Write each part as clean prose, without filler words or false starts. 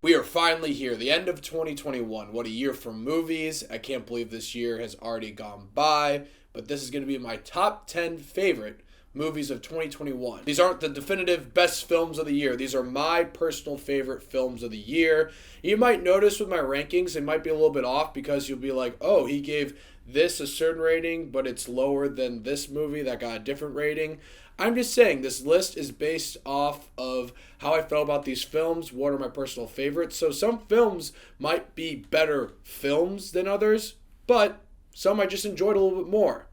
We are finally here, the end of 2021. What a year for movies. I can't believe this year has already gone by, but this is going to be my top 10 favorite movies of 2021. These aren't the definitive best films of the year. These are my personal favorite films of the year. You might notice with my rankings, it might be a little bit off because you'll be like, oh, he gave this a certain rating, but it's lower than this movie that got a different rating. I'm just saying this list is based off of how I felt about these films, what are my personal favorites. So some films might be better films than others, but some I just enjoyed a little bit more.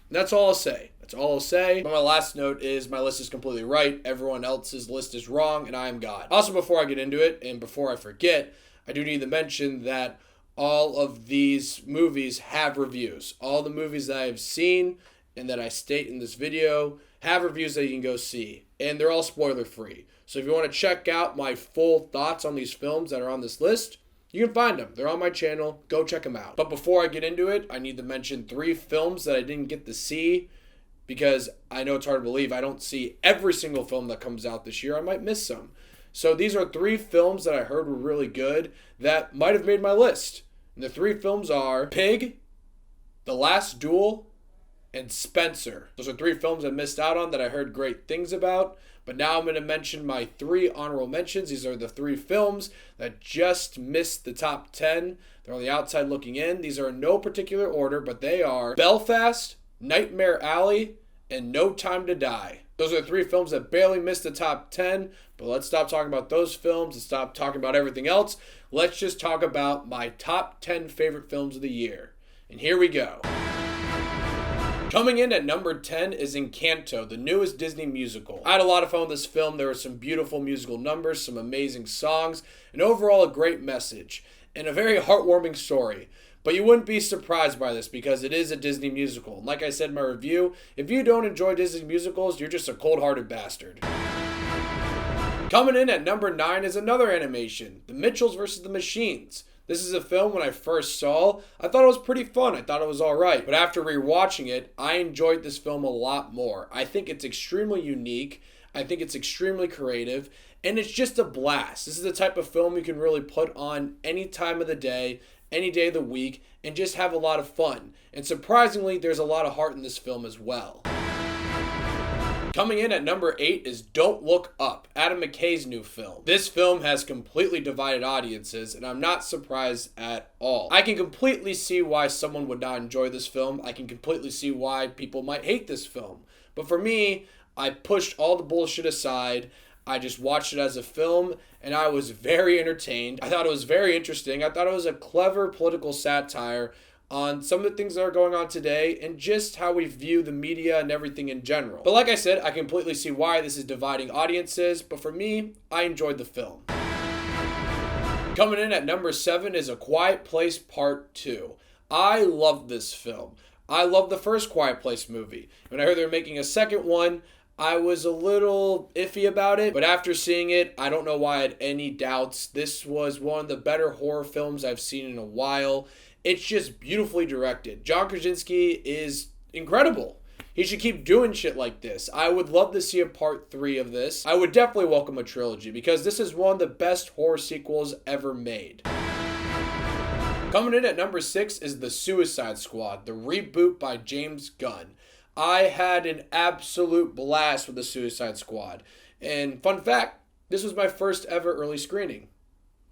And that's all I'll say. That's all I'll say. But my last note is my list is completely right. Everyone else's list is wrong, and I am God. Also, before I get into it, and before I forget, I do need to mention that all of these movies have reviews. All the movies that I've seen and that I state in this video have reviews that you can go see. And they're all spoiler free. So if you want to check out my full thoughts on these films that are on this list, you can find them. They're on my channel. Go check them out. But before I get into it, I need to mention 3 films that I didn't get to see because I know it's hard to believe I don't see every single film that comes out this year. I might miss some. So these are 3 films that I heard were really good that might have made my list. And the 3 films are Pig, The Last Duel, and Spencer. Those are 3 films I missed out on that I heard great things about. But now I'm going to mention my 3 honorable mentions. These are the 3 films that just missed the top 10. They're on the outside looking in. These are in no particular order, but they are Belfast, Nightmare Alley, and No Time to Die. Those are the 3 films that barely missed the top 10. But let's stop talking about those films and stop talking about everything else. Let's just talk about my top 10 favorite films of the year. And here we go. Coming in at number 10 is Encanto, the newest Disney musical. I had a lot of fun with this film. There were some beautiful musical numbers, some amazing songs, and overall a great message, and a very heartwarming story. But you wouldn't be surprised by this because it is a Disney musical. And like I said in my review, if you don't enjoy Disney musicals, you're just a cold-hearted bastard. Coming in at number 9 is another animation, The Mitchells vs. the Machines. This is a film when I first saw, I thought it was pretty fun. I thought it was alright. But after rewatching it, I enjoyed this film a lot more. I think it's extremely unique. I think it's extremely creative. And it's just a blast. This is the type of film you can really put on any time of the day, any day of the week, and just have a lot of fun. And surprisingly, there's a lot of heart in this film as well. Coming in at number 8 is Don't Look Up, Adam McKay's new film. This film has completely divided audiences, and I'm not surprised at all. I can completely see why someone would not enjoy this film. I can completely see why people might hate this film. But for me, I pushed all the bullshit aside. I just watched it as a film, and I was very entertained. I thought it was very interesting. I thought it was a clever political satire on some of the things that are going on today and just how we view the media and everything in general. But like I said, I completely see why this is dividing audiences, but for me, I enjoyed the film. Coming in at number 7 is A Quiet Place Part 2. I love this film. I love the first Quiet Place movie. When I heard they were making a second one, I was a little iffy about it, but after seeing it, I don't know why I had any doubts. This was one of the better horror films I've seen in a while. It's just beautifully directed. John Krasinski is incredible. He should keep doing shit like this. I would love to see a part 3 of this. I would definitely welcome a trilogy because this is one of the best horror sequels ever made. Coming in at number 6 is The Suicide Squad, the reboot by James Gunn. I had an absolute blast with The Suicide Squad. And fun fact, this was my first ever early screening.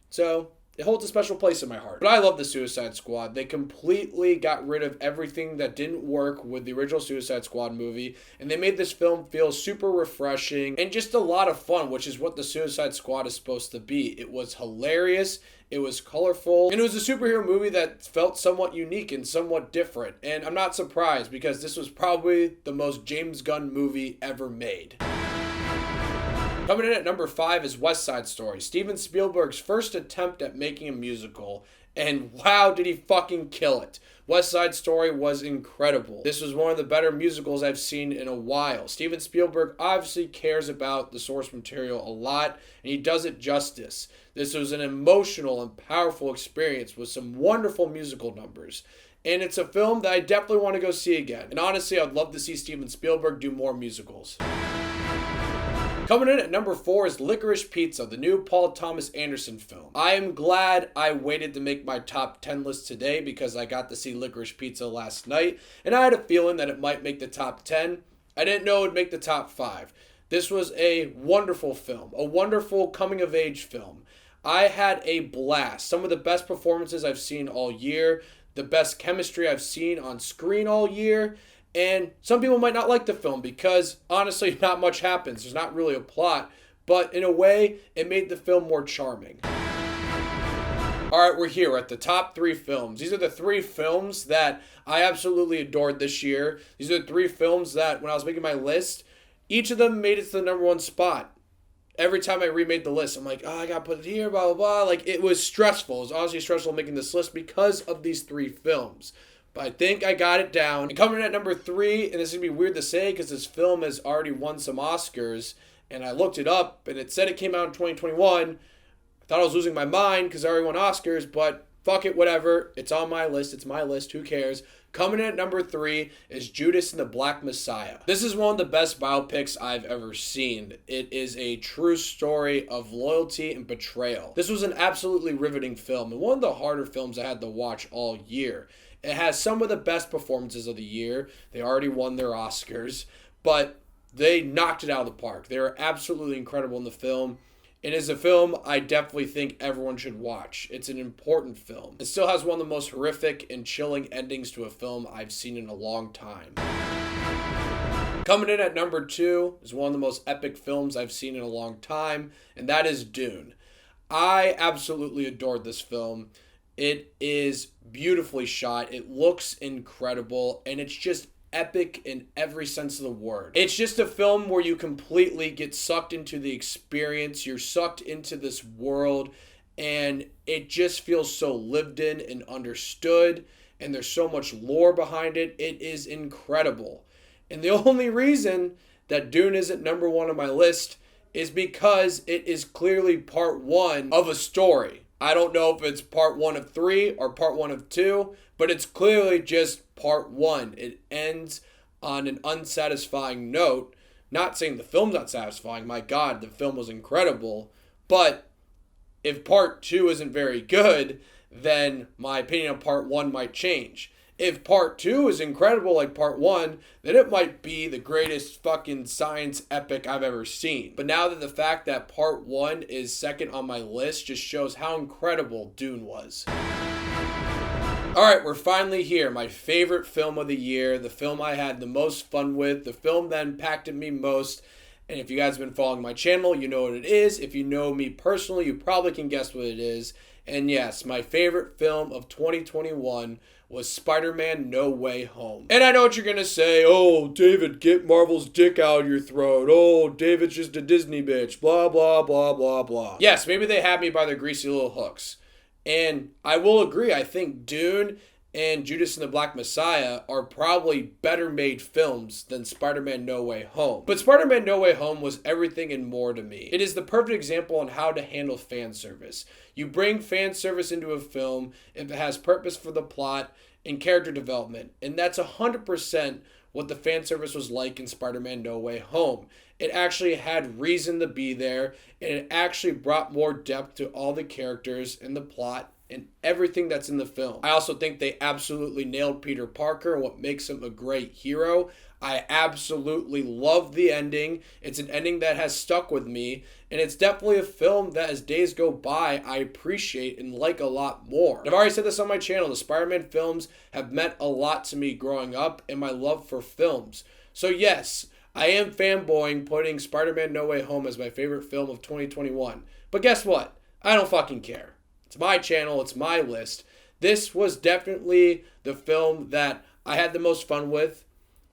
So it holds a special place in my heart. But I love The Suicide Squad. They completely got rid of everything that didn't work with the original Suicide Squad movie. And they made this film feel super refreshing and just a lot of fun, which is what The Suicide Squad is supposed to be. It was hilarious. It was colorful. And it was a superhero movie that felt somewhat unique and somewhat different. And I'm not surprised because this was probably the most James Gunn movie ever made. Coming in at number 5 is West Side Story, Steven Spielberg's first attempt at making a musical, and wow, did he fucking kill it. West Side Story was incredible. This was one of the better musicals I've seen in a while. Steven Spielberg obviously cares about the source material a lot, and he does it justice. This was an emotional and powerful experience with some wonderful musical numbers. And it's a film that I definitely want to go see again. And honestly, I'd love to see Steven Spielberg do more musicals. Coming in at number 4 is Licorice Pizza, the new Paul Thomas Anderson film. I am glad I waited to make my top 10 list today because I got to see Licorice Pizza last night, and I had a feeling that it might make the top 10. I didn't know it would make the top 5. This was a wonderful film, a wonderful coming-of-age film. I had a blast. Some of the best performances I've seen all year, the best chemistry I've seen on screen all year, and some people might not like the film because, honestly, not much happens. There's not really a plot, but in a way, it made the film more charming. Alright, we're here at the top 3 films. These are the 3 films that I absolutely adored this year. These are the 3 films that, when I was making my list, each of them made it to the number 1 spot. Every time I remade the list, I'm like, oh, I gotta put it here, blah, blah, blah. Like, it was stressful. It was honestly stressful making this list because of these 3 films. But I think I got it down. And coming in at number 3, and this is going to be weird to say because this film has already won some Oscars, and I looked it up, and it said it came out in 2021. I thought I was losing my mind because I already won Oscars, but fuck it, whatever. It's on my list. It's my list. Who cares? Coming in at number 3 is Judas and the Black Messiah. This is one of the best biopics I've ever seen. It is a true story of loyalty and betrayal. This was an absolutely riveting film, and one of the harder films I had to watch all year. It has some of the best performances of the year. They already won their Oscars, but they knocked it out of the park. They were absolutely incredible in the film. It is a film I definitely think everyone should watch. It's an important film. It still has one of the most horrific and chilling endings to a film I've seen in a long time. Coming in at number 2 is one of the most epic films I've seen in a long time, and that is Dune. I absolutely adored this film. It is beautifully shot. It looks incredible, and it's just epic in every sense of the word. It's just a film where you completely get sucked into the experience. You're sucked into this world, and it just feels so lived in and understood, and there's so much lore behind it. It is incredible. And the only reason that Dune isn't number 1 on my list is because it is clearly part 1 of a story. I don't know if it's part 1 of 3 or part 1 of 2, but it's clearly just part 1. It ends on an unsatisfying note. Not saying the film's not satisfying. My God, the film was incredible. But if part 2 isn't very good, then my opinion on part 1 might change. If part 2 is incredible like part 1, then it might be the greatest fucking science epic I've ever seen. But now that the fact that part 1 is second on my list just shows how incredible Dune was. Alright, we're finally here. My favorite film of the year, the film I had the most fun with, the film that impacted me most. And if you guys have been following my channel, you know what it is. If you know me personally, you probably can guess what it is. And yes, my favorite film of 2021 was Spider-Man No Way Home. And I know what you're going to say. Oh, David, get Marvel's dick out of your throat. Oh, David's just a Disney bitch. Blah, blah, blah, blah, blah. Yes, maybe they had me by their greasy little hooks. And I will agree. I think Dune and Judas and the Black Messiah are probably better made films than Spider-Man No Way Home. But Spider-Man No Way Home was everything and more to me. It is the perfect example on how to handle fan service. You bring fan service into a film if it has purpose for the plot and character development. And that's 100% what the fan service was like in Spider-Man No Way Home. It actually had reason to be there, and it actually brought more depth to all the characters and the plot and everything that's in the film. I also think they absolutely nailed Peter Parker and what makes him a great hero. I absolutely love the ending. It's an ending that has stuck with me, and it's definitely a film that as days go by, I appreciate and like a lot more. I've already said this on my channel. The Spider-Man films have meant a lot to me growing up and my love for films. So yes, I am fanboying putting Spider-Man No Way Home as my favorite film of 2021. But guess what? I don't fucking care. It's my channel. It's my list. This was definitely the film that I had the most fun with.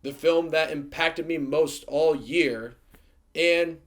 The film that impacted me most all year. And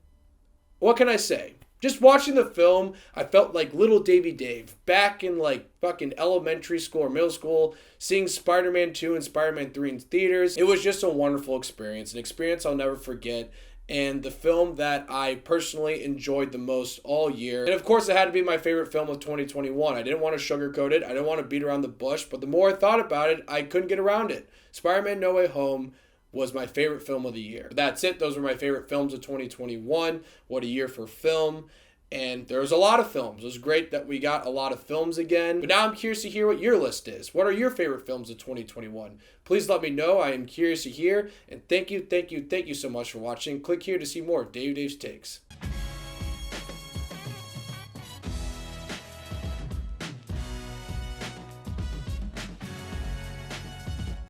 what can I say? Just watching the film, I felt like little Davey Dave back in like fucking elementary school or middle school, seeing Spider-Man 2 and Spider-Man 3 in theaters. It was just a wonderful experience, an experience I'll never forget. And the film that I personally enjoyed the most all year. And of course, it had to be my favorite film of 2021. I didn't want to sugarcoat it. I didn't want to beat around the bush. But the more I thought about it, I couldn't get around it. Spider-Man No Way Home was my favorite film of the year. But that's it. Those were my favorite films of 2021. What a year for film. And there's a lot of films. It was great that we got a lot of films again. But now I'm curious to hear what your list is. What are your favorite films of 2021? Please let me know. I am curious to hear. And thank you so much for watching. Click here to see more of Dave's Takes.